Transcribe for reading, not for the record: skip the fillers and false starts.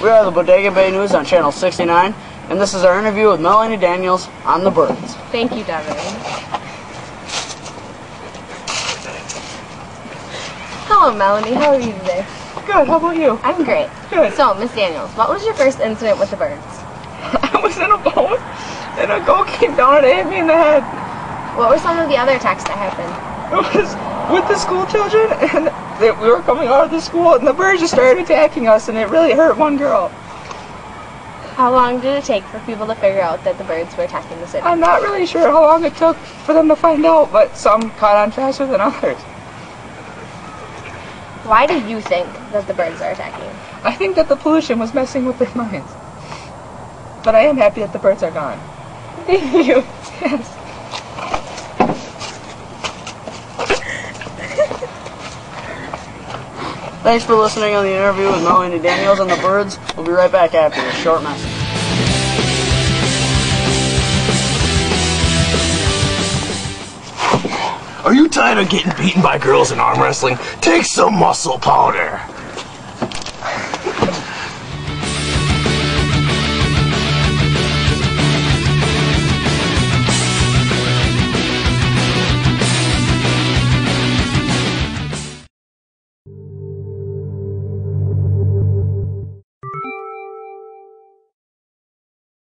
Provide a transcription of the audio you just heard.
We are the Bodega Bay News on Channel 69, and this is our interview with Melanie Daniels on the Birds. Thank you, Devin. Hello, Melanie. How are you today? Good. How about you? I'm great. Good. So, Miss Daniels, what was your first incident with the Birds? I was in a boat, and a goat came down and it hit me in the head. What were some of the other attacks that happened? It was with the school children, and we were coming out of the school, and the birds just started attacking us, and it really hurt one girl. How long did it take for people to figure out that the birds were attacking the city? I'm not really sure how long it took for them to find out, but some caught on faster than others. Why do you think that the birds are attacking? I think that the pollution was messing with their minds. But I am happy that the birds are gone. Thank you. Yes. Thanks for listening on the interview with Melanie Daniels on the Birds. We'll be right back after this short message. Are you tired of getting beaten by girls in arm wrestling? Take some muscle powder.